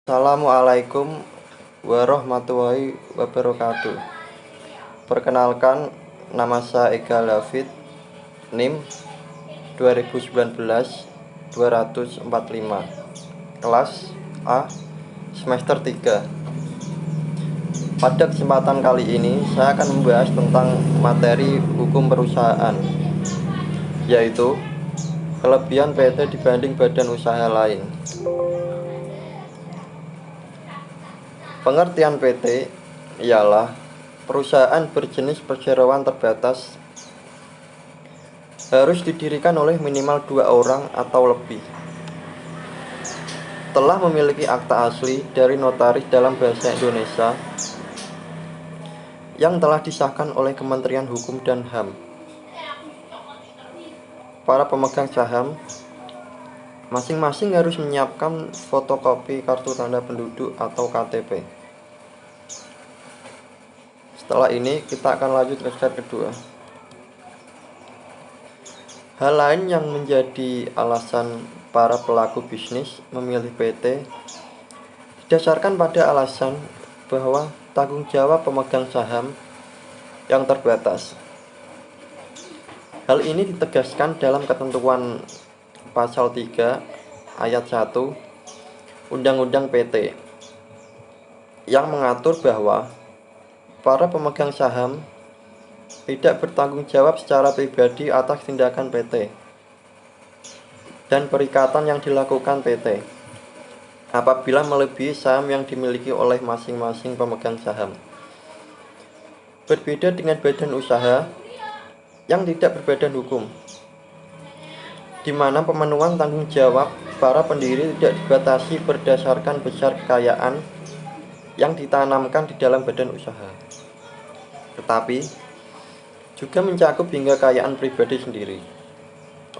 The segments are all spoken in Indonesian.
Assalamualaikum warahmatullahi wabarakatuh. Perkenalkan, nama saya Ega David, NIM 2019-245, kelas A, semester 3. Pada kesempatan kali ini, saya akan membahas tentang materi hukum perusahaan, yaitu kelebihan PT dibanding badan usaha lain. Pengertian PT ialah perusahaan berjenis perseroan terbatas, harus didirikan oleh minimal 2 orang atau lebih, telah memiliki akta asli dari notaris dalam bahasa Indonesia yang telah disahkan oleh Kementerian Hukum dan HAM. Para pemegang saham masing-masing harus menyiapkan fotokopi kartu tanda penduduk atau KTP. Setelah ini kita akan lanjut ke slide kedua. Hal lain yang menjadi alasan para pelaku bisnis memilih PT didasarkan pada alasan bahwa tanggung jawab pemegang saham yang terbatas. Hal ini ditegaskan dalam ketentuan Pasal 3 Ayat 1 Undang-Undang PT yang mengatur bahwa para pemegang saham tidak bertanggung jawab secara pribadi atas tindakan PT dan perikatan yang dilakukan PT apabila melebihi saham yang dimiliki oleh masing-masing pemegang saham. Berbeda dengan badan usaha yang tidak berbadan hukum, di mana pemenuhan tanggung jawab para pendiri tidak dibatasi berdasarkan besar kekayaan yang ditanamkan di dalam badan usaha, tetapi juga mencakup hingga kekayaan pribadi sendiri.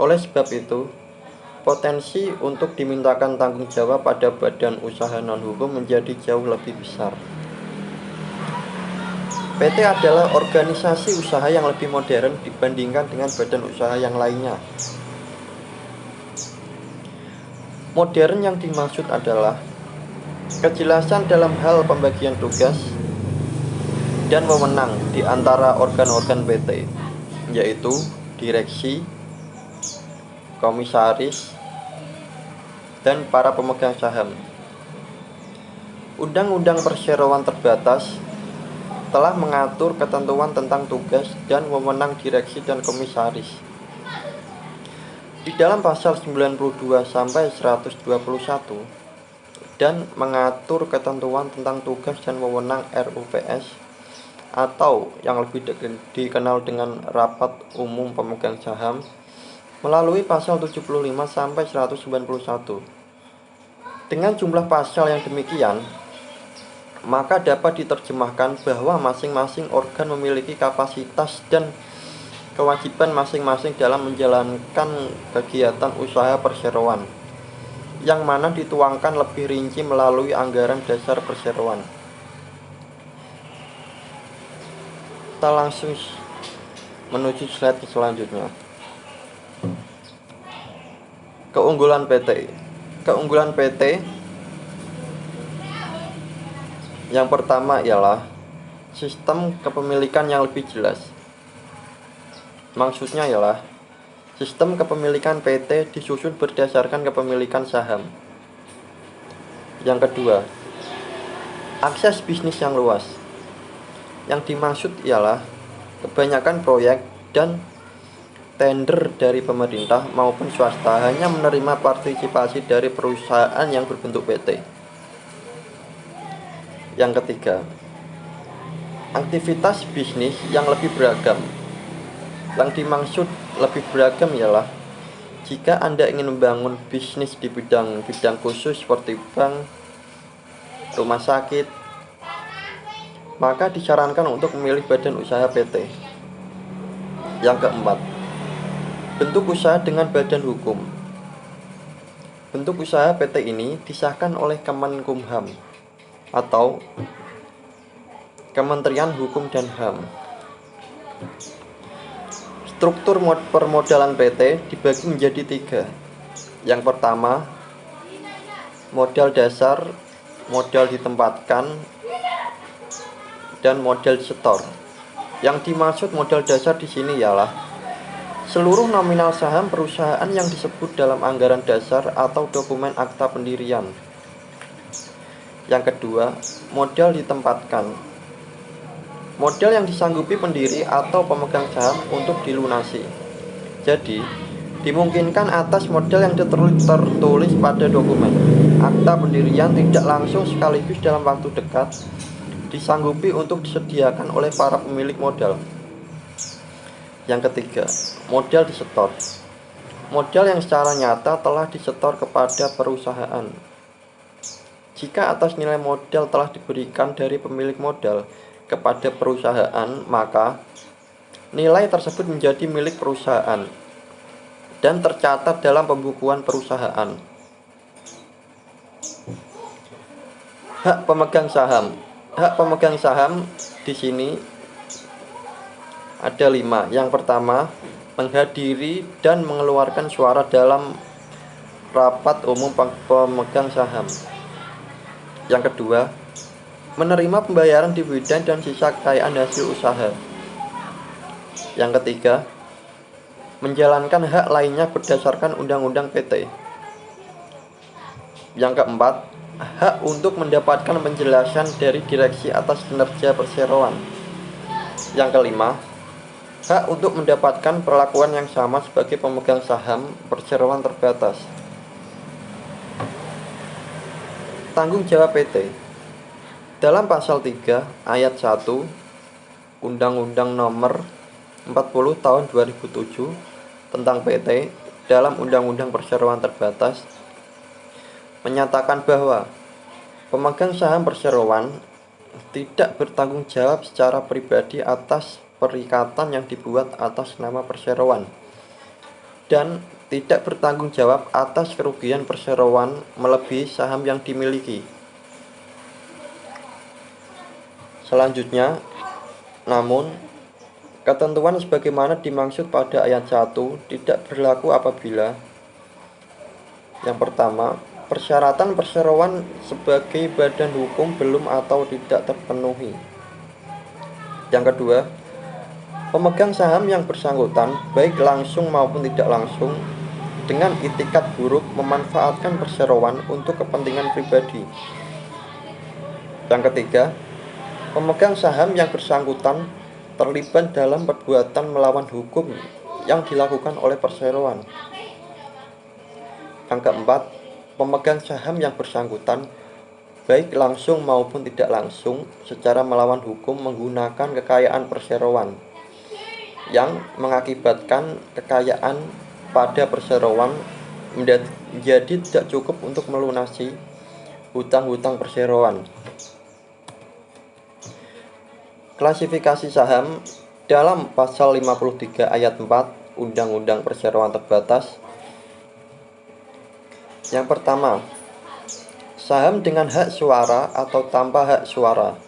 Oleh sebab itu, potensi untuk dimintakan tanggung jawab pada badan usaha non-hukum menjadi jauh lebih besar. PT adalah organisasi usaha yang lebih modern dibandingkan dengan badan usaha yang lainnya. Modern yang dimaksud adalah kejelasan dalam hal pembagian tugas dan wewenang di antara organ-organ PT, yaitu direksi, komisaris, dan para pemegang saham. Undang-Undang Perseroan Terbatas telah mengatur ketentuan tentang tugas dan wewenang direksi dan komisaris. Di dalam pasal 92 sampai 121 dan mengatur ketentuan tentang tugas dan wewenang RUPS atau yang lebih dikenal dengan Rapat Umum Pemegang Saham melalui pasal 75 sampai 191. Dengan jumlah pasal yang demikian, maka dapat diterjemahkan bahwa masing-masing organ memiliki kapasitas dan kewajiban masing-masing dalam menjalankan kegiatan usaha perseroan, yang mana dituangkan lebih rinci melalui anggaran dasar perseroan. Kita langsung menuju slide selanjutnya. Keunggulan PT. Keunggulan PT yang pertama ialah sistem kepemilikan yang lebih jelas. Maksudnya ialah sistem kepemilikan PT disusun berdasarkan kepemilikan saham. Yang kedua, akses bisnis yang luas. Yang dimaksud ialah kebanyakan proyek dan tender dari pemerintah maupun swasta hanya menerima partisipasi dari perusahaan yang berbentuk PT. Yang ketiga, aktivitas bisnis yang lebih beragam. Yang dimaksud lebih beragam ialah jika Anda ingin membangun bisnis di bidang khusus seperti bank, rumah sakit, maka disarankan untuk memilih badan usaha PT. Yang keempat, bentuk usaha dengan badan hukum. Bentuk usaha PT ini disahkan oleh Kemenkumham atau Kementerian Hukum dan HAM. Struktur permodalan PT dibagi menjadi 3. Yang pertama, modal dasar modal ditempatkan, dan modal disetor. Yang dimaksud modal dasar di sini ialah seluruh nominal saham perusahaan yang disebut dalam anggaran dasar atau dokumen akta pendirian. Yang kedua, modal ditempatkan. Modal yang disanggupi pendiri atau pemegang saham untuk dilunasi. Jadi, dimungkinkan atas modal yang tertulis pada dokumen akta pendirian tidak langsung sekaligus dalam waktu dekat disanggupi untuk disediakan oleh para pemilik modal. Yang ketiga, modal disetor. Modal yang secara nyata telah disetor kepada perusahaan. Jika atas nilai modal telah diberikan dari pemilik modal kepada perusahaan, maka nilai tersebut menjadi milik perusahaan dan tercatat dalam pembukuan perusahaan. Hak pemegang saham. Hak pemegang saham di sini ada 5. Yang pertama, menghadiri dan mengeluarkan suara dalam rapat umum pemegang saham. Yang kedua, menerima pembayaran dividen dan sisa kekayaan hasil usaha. Yang ketiga, menjalankan hak lainnya berdasarkan Undang-Undang PT. Yang keempat, hak untuk mendapatkan penjelasan dari direksi atas kinerja perseroan. Yang kelima, hak untuk mendapatkan perlakuan yang sama sebagai pemegang saham perseroan terbatas. Tanggung jawab PT. Dalam pasal 3 ayat 1 Undang-Undang Nomor 40 Tahun 2007 tentang PT dalam Undang-Undang Perseroan Terbatas menyatakan bahwa pemegang saham perseroan tidak bertanggung jawab secara pribadi atas perikatan yang dibuat atas nama perseroan dan tidak bertanggung jawab atas kerugian perseroan melebihi saham yang dimiliki. Selanjutnya, namun, ketentuan sebagaimana dimaksud pada ayat 1 tidak berlaku apabila yang pertama, persyaratan perseroan sebagai badan hukum belum atau tidak terpenuhi. Yang kedua, pemegang saham yang bersangkutan baik langsung maupun tidak langsung dengan itikat buruk memanfaatkan perseroan untuk kepentingan pribadi. Yang ketiga, pemegang saham yang bersangkutan terlibat dalam perbuatan melawan hukum yang dilakukan oleh perseroan. Yang keempat, pemegang saham yang bersangkutan baik langsung maupun tidak langsung secara melawan hukum menggunakan kekayaan perseroan yang mengakibatkan kekayaan pada perseroan menjadi tidak cukup untuk melunasi hutang-hutang perseroan. Klasifikasi saham dalam pasal 53 ayat 4 Undang-Undang Perseroan Terbatas. Yang pertama, saham dengan hak suara atau tanpa hak suara.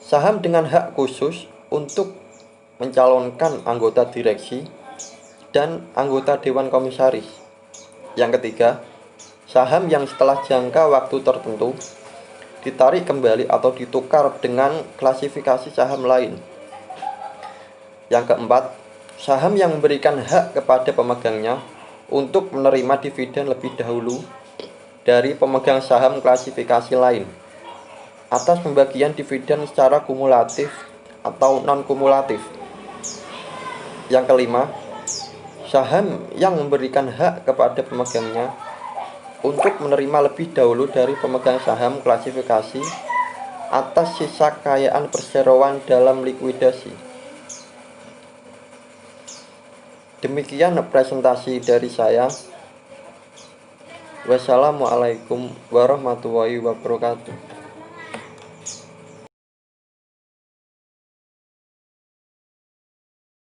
Saham dengan hak khusus untuk mencalonkan anggota direksi dan anggota dewan komisaris. Yang ketiga, saham yang setelah jangka waktu tertentu ditarik kembali atau ditukar dengan klasifikasi saham lain. Yang keempat, saham yang memberikan hak kepada pemegangnya untuk menerima dividen lebih dahulu dari pemegang saham klasifikasi lain atas pembagian dividen secara kumulatif atau non-kumulatif. Yang kelima, saham yang memberikan hak kepada pemegangnya untuk menerima lebih dahulu dari pemegang saham klasifikasi atas sisa kekayaan perseroan dalam likuidasi. Demikian presentasi dari saya. Wassalamualaikum warahmatullahi wabarakatuh.